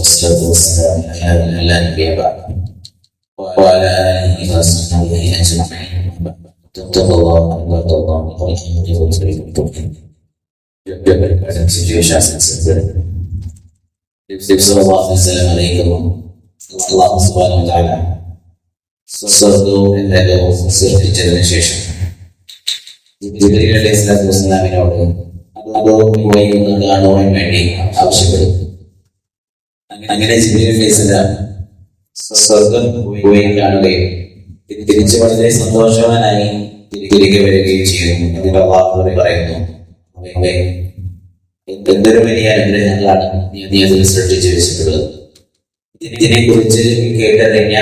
والصلاة والسلام على نبينا بعد وعلى آله وصحبه أجمعين. اتقوا الله عباد الله والحمد لله. Pada situation seperti Sallallahu alaihi wasallam Allah subhanahu wa ta'ala സ്വർഗവും നരകവും സൃഷ്ടിച്ചതിനു ശേഷം ജിബ്രീൽ അലൈഹിസ്സലാത്തു വസ്സലാമിനോട് അതോ വഴിയൊന്ന് കാണുവാൻ വേണ്ടി ആവശ്യപ്പെടും. അങ്ങനെ ജിബ്രീൽ അലൈഹിസ്സലാം സ്വർഗം പോയി കാണുകയും തിരിച്ചു വളരെ സന്തോഷവാനായി തിരികെ വരികയും ചെയ്യുന്നു. അതിൽ അല്ലാഹു പറയുന്നു, എന്തൊരു വലിയ അനുഗ്രഹങ്ങളാണ് നീ അതിൽ സൃഷ്ടിച്ചു വെച്ചിട്ടുള്ളത്. ഇതിനെ കുറിച്ച് കേട്ടറിഞ്ഞ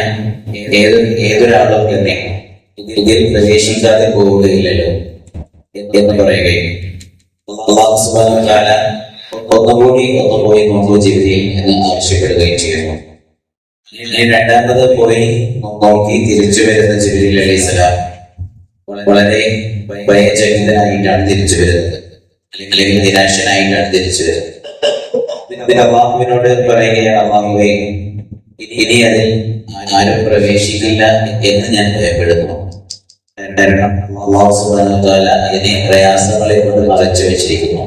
ഏതൊരാളും തന്നെ ഇതിൽ പ്രവേശിക്കാതെ പോവുകയില്ലല്ലോ എന്ന് പറയുകയും അല്ലാഹു സുബ്ഹാനഹു വ തആല ഒന്നുകൂടി പോയി നോക്കൂ ജിബ്രീൽ എന്ന് ആവശ്യപ്പെടുകയും ചെയ്യുന്നു. രണ്ടാമത് പോയി നോക്കി തിരിച്ചു വരുന്ന ജിബ്രീൽ അലൈഹിസ്സലാം വളരെ ഭയചകിതനായിട്ടാണ് തിരിച്ചു വരുന്നത്, അല്ലെങ്കിൽ നിരാശനായിട്ടാണ് തിരിച്ചു വരുന്നത്. അല്ലാഹുവിനോട് പറയുകയാണ്, അല്ലാഹുവേ, ഇനി അതിൽ ആരും പ്രവേശിക്കില്ല എന്ന് ഞാൻ ഭയപ്പെടുന്നു. കാരണം അല്ലാഹു സുബ്ഹാനഹു വ തആല അതിനെ പ്രയാസങ്ങളെ കൊണ്ട് മറച്ചു വെച്ചിരിക്കുന്നു.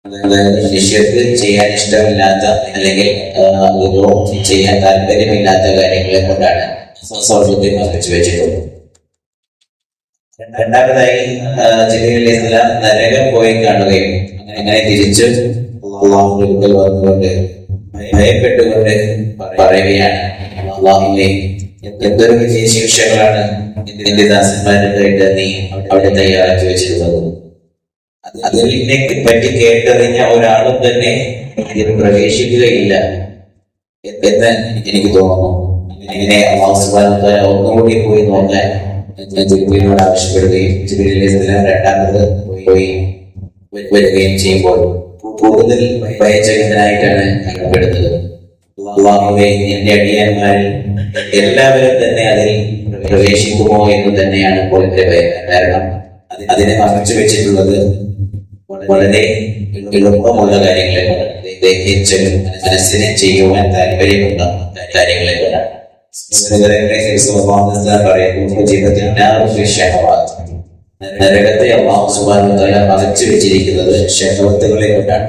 അതായത് മനുഷ്യർക്ക് ചെയ്യാൻ ഇഷ്ടമില്ലാത്ത അല്ലെങ്കിൽ ചെയ്യാൻ താല്പര്യമില്ലാത്ത കാര്യങ്ങളെ കൊണ്ടാണ് സ്വർഗ്ഗത്തെ മറച്ചു വെച്ചിട്ടുള്ളത്. രണ്ടാമതായി ജിബ്രീൽ അലൈഹിസ്സലാം നരകം പോയി കാണുകയും അങ്ങനെ തിരിച്ച് അല്ലാഹുവിന്റെ അടുക്കൽ വന്നുകൊണ്ട് ഭയപ്പെട്ടുകൊണ്ട് പറയുകയാണ്, അല്ലാഹുവേ, എന്തൊരു വലിയ ശിക്ഷകളാണ് നിന്റെ ദാസന്മാരുമായിട്ട് നീ അവിടെ തയ്യാറാക്കി വെച്ചിട്ടുള്ളത്. അതിനെ പറ്റി കേട്ടറിഞ്ഞ ഒരാളും തന്നെ ഇതിൽ പ്രവേശിക്കുകയില്ല എന്ന് എനിക്ക് തോന്നുന്നു. അങ്ങനെ അല്ലാഹു സുബ്ഹാനഹു വ തആല ഒന്നുകൂടി പോയി നോക്കാൻ ജിബ്രീലിനോട് ആവശ്യപ്പെടുകയും ജിബ്രീൽ അലൈഹിസ്സലാം രണ്ടാമത് പോയി വരികയും ചെയ്യുമ്പോൾ കൂടുതൽ ഭയചകിതനായിട്ടാണ് കാണപ്പെടുന്നത്. അല്ലാഹുവേ, എന്റെ അടിയാന്മാരിൽ എല്ലാവരും തന്നെ അതിൽ പ്രവേശിക്കുമോ എന്ന് തന്നെയാണ് ഇപ്പോൾ എന്റെ ഭയം. കാരണം അതിനെ മറച്ചു വെച്ചിട്ടുള്ളത് വളരെ എളുപ്പമുള്ള കാര്യങ്ങളെ മനസ്സിനെ ചെയ്യുവാൻ താല്പര്യമുള്ള കാര്യങ്ങളെ കൊണ്ടാണ്. നരകത്തെ അല്ലാഹു സുബ്ഹാനഹു വ തആല മറച്ചു വെച്ചിരിക്കുന്നത് ശഹവത്തുകളെ കൊണ്ടാണ്,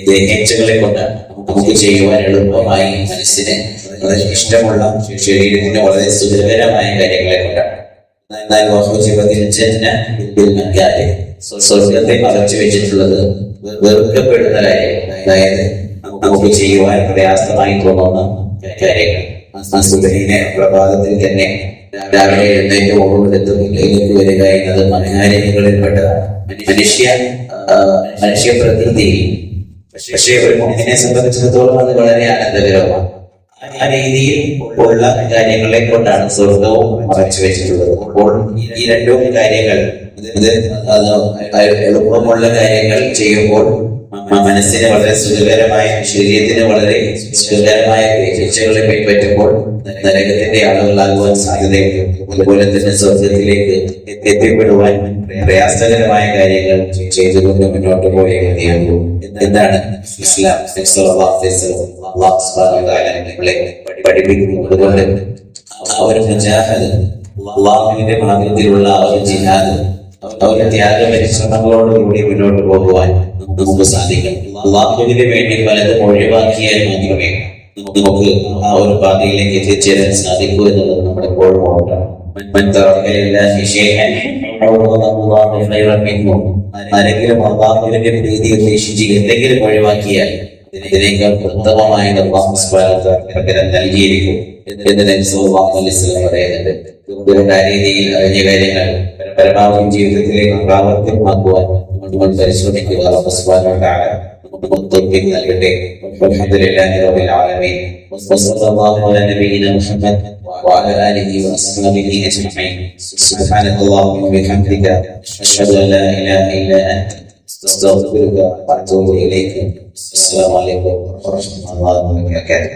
ദേഹേച്ഛകളെ കൊണ്ടാണ്. നമുക്ക് ചെയ്യുവാൻ എളുപ്പമായി മനസ്സിന് വളരെ ഇഷ്ടമുള്ള ശരീരത്തിന് വളരെ സുഖകരമായ കാര്യങ്ങളെ കൊണ്ടാണ്. എന്നാൽ സ്വർഗത്തെ മറച്ചു വെച്ചിട്ടുള്ളത് വെറുക്കപ്പെടുന്ന കാര്യങ്ങൾ, അതായത് നമുക്ക് ചെയ്യുവാൻ പ്രയാസമായി തോന്നുന്ന കാര്യങ്ങൾ. പ്രഭാതത്തിൽ തന്നെ രാവിലെ എഴുന്നേറ്റ് ഓടുമെടുത്തും വരിക എന്നത് മനോഹാരികളിൽപ്പെട്ടതാണ്, മനുഷ്യ പ്രകൃതിയിൽ. പക്ഷേ ഒരു മുഅ്മിനെ സംബന്ധിച്ചിടത്തോളം അത് വളരെ ആനന്ദകരമാണ്. ആ രീതിയിൽ ഉള്ള കാര്യങ്ങളെ കൊണ്ടാണ് സ്വർഗവും മറച്ചു വെച്ചിട്ടുള്ളത്. അപ്പോൾ ഈ രണ്ടും കാര്യങ്ങൾ, എളുപ്പമുള്ള കാര്യങ്ങൾ ചെയ്യുമ്പോൾ മനസ്സിന് വളരെ സുഖകരമായ, ശരീരത്തിന് വളരെ സുഖകരമായ ശിക്ഷകളെ കൈപ്പറ്റുമ്പോൾ നരകത്തിന്റെ ആളുകളാകുവാൻ സാധ്യതയുണ്ട്. അതുപോലെ തന്നെ സ്വർഗത്തിലേക്ക് എത്തിപ്പെടുവാൻ പ്രയാസകരമായ കാര്യങ്ങൾ ചെയ്തുകൊണ്ട് മുന്നോട്ട് പോയ ഗതിയാകും. എന്താണ് ഇസ്ലാം അല്ലാഹു സുബ്ഹാനഹു വ തആല നമ്മളെ പഠിപ്പിക്കുന്നത്. അതുകൊണ്ട് ആ ഒരു മുജാഹിദ്, അല്ലാഹുവിന്റെ മാർഗ്ഗത്തിലുള്ള ആ ഒരു ജിഹാദ്, അവരുടെ ത്യാഗ പരിശ്രമങ്ങളോടുകൂടി മുന്നോട്ട് പോകുവാൻ നമുക്ക് സാധിക്കും. അല്ലാഹുവിന് വേണ്ടി പലതും ഒഴിവാക്കിയാൽ മാത്രമേ നമുക്ക് ആ ഒരു പാതയിലേക്ക് എത്തിച്ചേരാൻ സാധിക്കൂ എന്നുള്ളത് നമ്മുടെ എപ്പോഴും ഓർക്കണം. ആരെങ്കിലും അല്ലാഹുവിന്റെ പ്രീതി ഉദ്ദേശിച്ച് എന്തെങ്കിലും ഒഴിവാക്കിയാൽ ഇതിനേക്കാൾ ഉത്തമമായ അല്ലാഹു സുബ്ഹാനഹു വ തആല പകരം നൽകിയിരിക്കും എന്ന് നബി സല്ലല്ലാഹു അലൈഹി വസല്ലം പറയുന്നുണ്ട്. രീതിയിൽ അറിഞ്ഞ കാര്യങ്ങൾ പരമാവധി ജീവിതത്തിലേക്ക് പ്രാവർത്തികമാക്കുവാൻ നമ്മൾ പരിശ്രമിക്കുക. അല്ലാഹു സുബ്ഹാനഹു വ തആല നമുക്ക് തൗഫീഖ് നൽകട്ടെ. അൽഹംദുലില്ലാഹി റബ്ബിൽ ആലമീൻ. വസല്ലല്ലാഹു അലാ നബിയിനാ മുഹമ്മദ് وعلى آله وأصحابه أجمعين. سبحانك اللهم وبحمدك أشهد أن لا إله إلا أنت أستغفرك وأتوب إليك. السلام عليكم ورحمة الله وبركاته.